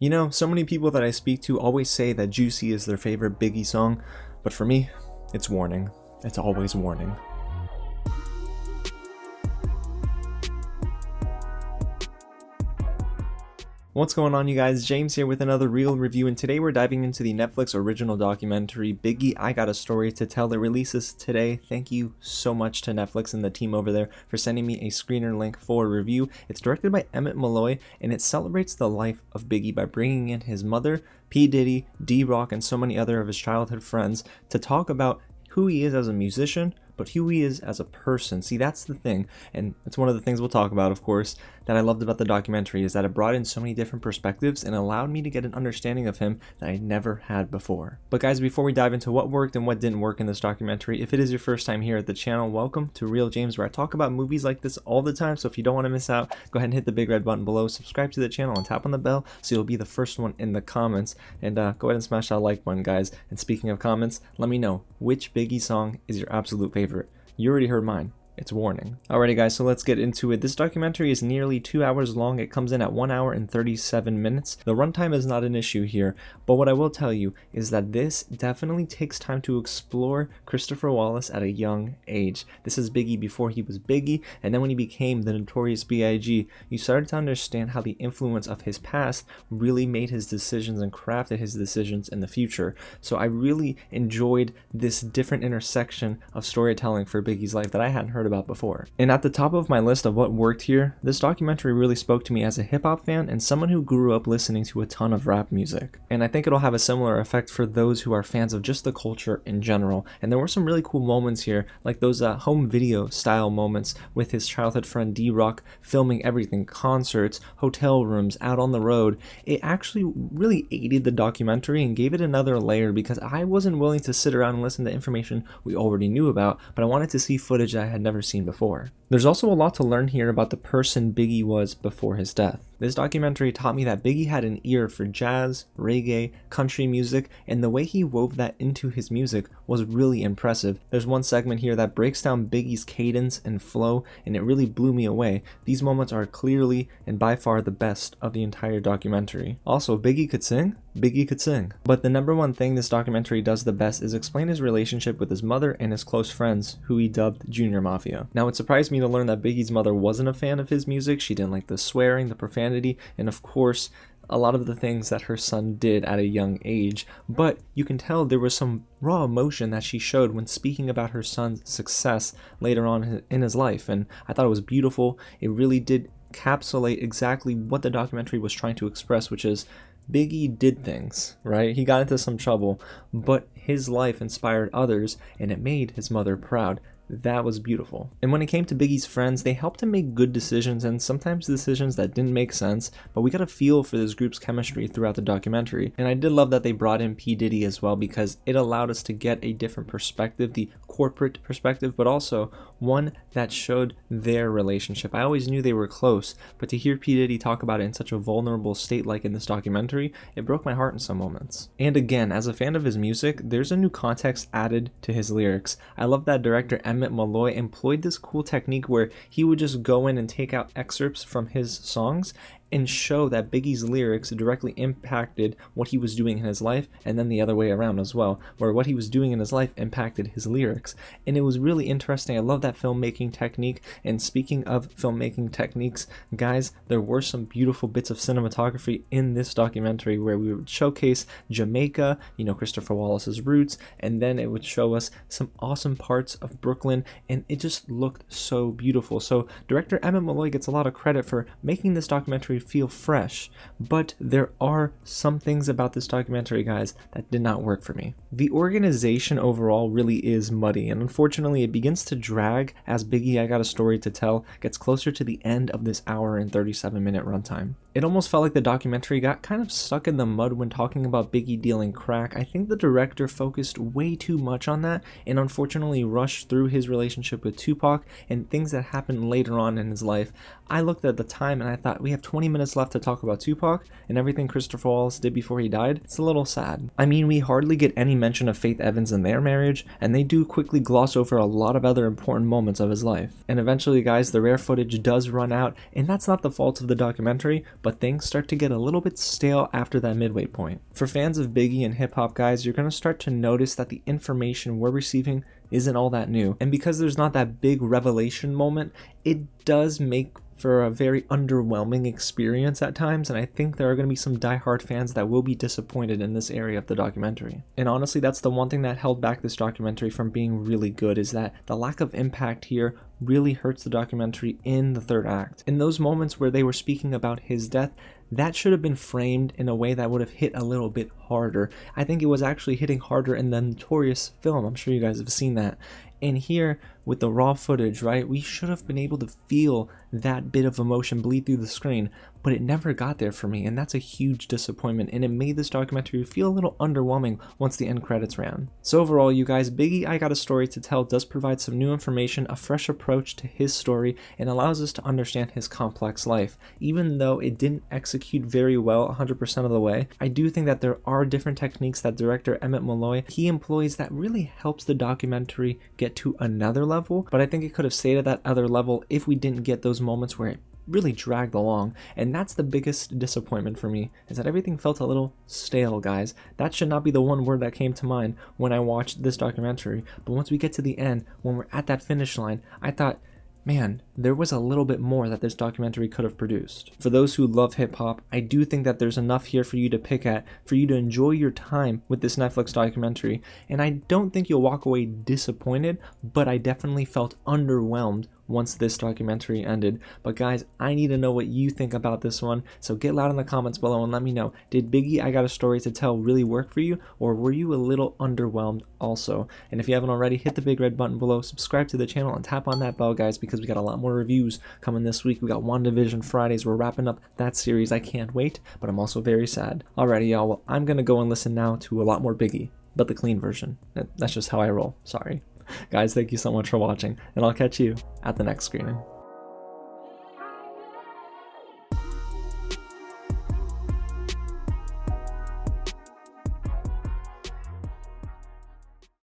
You know, so many people that I speak to always say that Juicy is their favorite Biggie song, but for me, it's Warning. It's always Warning. What's going on, you guys? James here with another real review, and today we're diving into the Netflix original documentary Biggie, I Got a Story to Tell. It releases today. Thank you so much to Netflix and the team over there for sending me a screener link for a review. It's directed by Emmett, Malloy, and it celebrates the life of Biggie by bringing in his mother, P. Diddy, D-Rock, and so many other of his childhood friends to talk about who he is as a musician, but who he is as a person. See, that's the thing, and it's one of the things we'll talk about, of course, that I loved about the documentary, is that it brought in so many different perspectives and allowed me to get an understanding of him that I never had before. But guys, before we dive into what worked and what didn't work in this documentary, if it is your first time here at the channel, welcome to Real James, where I talk about movies like this all the time. So if you don't want to miss out, go ahead and hit the big red button below, subscribe to the channel, and tap on the bell so you'll be the first one in the comments. And go ahead and smash that like button, guys. And speaking of comments, let me know which Biggie song is your absolute favorite. You already heard mine. It's Warning. Alrighty guys, so let's get into it. This documentary is nearly 2 hours long. It comes in at 1 hour and 37 minutes. The runtime is not an issue here, but what I will tell you is that this definitely takes time to explore Christopher Wallace at a young age. This is Biggie before he was Biggie, and then when he became the Notorious B.I.G, you started to understand how the influence of his past really made his decisions and crafted his decisions in the future. So I really enjoyed this different intersection of storytelling for Biggie's life that I hadn't heard about before. And at the top of my list of what worked here, this documentary really spoke to me as a hip-hop fan and someone who grew up listening to a ton of rap music. And I think it'll have a similar effect for those who are fans of just the culture in general. And there were some really cool moments here, like those home video style moments with his childhood friend D-Rock filming everything, concerts, hotel rooms, out on the road. It actually really aided the documentary and gave it another layer, because I wasn't willing to sit around and listen to information we already knew about, but I wanted to see footage I had never seen before. There's also a lot to learn here about the person Biggie was before his death. This documentary taught me that Biggie had an ear for jazz, reggae, country music, and the way he wove that into his music was really impressive. There's one segment here that breaks down Biggie's cadence and flow, and it really blew me away. These moments are clearly and by far the best of the entire documentary. Also, Biggie could sing. Biggie could sing. But the number one thing this documentary does the best is explain his relationship with his mother and his close friends, who he dubbed Junior Mafia. Now, it surprised me to learn that Biggie's mother wasn't a fan of his music. She didn't like the swearing, the profanity, and of course, a lot of the things that her son did at a young age. But you can tell there was some raw emotion that she showed when speaking about her son's success later on in his life, and I thought it was beautiful. It really did encapsulate exactly what the documentary was trying to express, which is Biggie did things, right? He got into some trouble, but his life inspired others, and it made his mother proud. That was beautiful. And when it came to Biggie's friends, they helped him make good decisions, and sometimes decisions that didn't make sense, but we got a feel for this group's chemistry throughout the documentary. And I did love that they brought in P. Diddy as well, because it allowed us to get a different perspective, the corporate perspective, but also one that showed their relationship. I always knew they were close, but to hear P. Diddy talk about it in such a vulnerable state like in this documentary, it broke my heart in some moments. And again, as a fan of his music, there's a new context added to his lyrics. I love that director Emmett, Malloy, employed this cool technique where he would just go in and take out excerpts from his songs and show that Biggie's lyrics directly impacted what he was doing in his life, and then the other way around as well, where what he was doing in his life impacted his lyrics. And it was really interesting. I love that filmmaking technique. And speaking of filmmaking techniques, guys, there were some beautiful bits of cinematography in this documentary where we would showcase Jamaica, you know, Christopher Wallace's roots, and then it would show us some awesome parts of Brooklyn, and it just looked so beautiful. So director Emmett Malloy gets a lot of credit for making this documentary feel fresh, but there are some things about this documentary, guys, that did not work for me. The organization overall really is muddy, and unfortunately it begins to drag as Biggie, I Got a Story to Tell gets closer to the end of this hour and 37-minute runtime. It almost felt like the documentary got kind of stuck in the mud when talking about Biggie dealing crack. I think the director focused way too much on that and unfortunately rushed through his relationship with Tupac and things that happened later on in his life. I looked at the time and I thought, we have 20 minutes left to talk about Tupac and everything Christopher Wallace did before he died, it's a little sad. I mean, we hardly get any mention of Faith Evans and their marriage, and they do quickly gloss over a lot of other important moments of his life. And eventually, guys, the rare footage does run out, and that's not the fault of the documentary, but things start to get a little bit stale after that midway point. For fans of Biggie and hip-hop, guys, you're going to start to notice that the information we're receiving isn't all that new. And because there's not that big revelation moment, it does make for a very underwhelming experience at times, and I think there are going to be some diehard fans that will be disappointed in this area of the documentary. And honestly, that's the one thing that held back this documentary from being really good, is that the lack of impact here really hurts the documentary in the third act. In those moments where they were speaking about his death, that should have been framed in a way that would have hit a little bit harder. I think it was actually hitting harder in the Notorious film. I'm sure you guys have seen that. And here, with the raw footage, right, we should have been able to feel that bit of emotion bleed through the screen, but it never got there for me, and that's a huge disappointment, and it made this documentary feel a little underwhelming once the end credits ran. So overall, you guys, Biggie, I Got a Story to Tell does provide some new information, a fresh approach to his story, and allows us to understand his complex life. Even though it didn't execute very well 100% of the way, I do think that there are different techniques that director Emmett Malloy, he employs that really helps the documentary get to another level, but I think it could have stayed at that other level if we didn't get those moments where it really dragged along. And that's the biggest disappointment for me, is that everything felt a little stale, guys. That should not be the one word that came to mind when I watched this documentary, but once we get to the end, when we're at that finish line, I thought, man, there was a little bit more that this documentary could have produced. For those who love hip-hop, I do think that there's enough here for you to pick at, for you to enjoy your time with this Netflix documentary, and I don't think you'll walk away disappointed, but I definitely felt underwhelmed once this documentary ended. But guys, I need to know what you think about this one, so get loud in the comments below and let me know. Did Biggie, I Got a Story to Tell really work for you, or were you a little underwhelmed also? And if you haven't already, hit the big red button below, subscribe to the channel, and tap on that bell, guys, because we got a lot more reviews coming this week. We got WandaVision Fridays, we're wrapping up that series. I can't wait, but I'm also very sad. Alrighty, y'all, well, I'm gonna go and listen now to a lot more Biggie, but the clean version. That's just how I roll, sorry. Guys, thank you so much for watching, and I'll catch you at the next screening.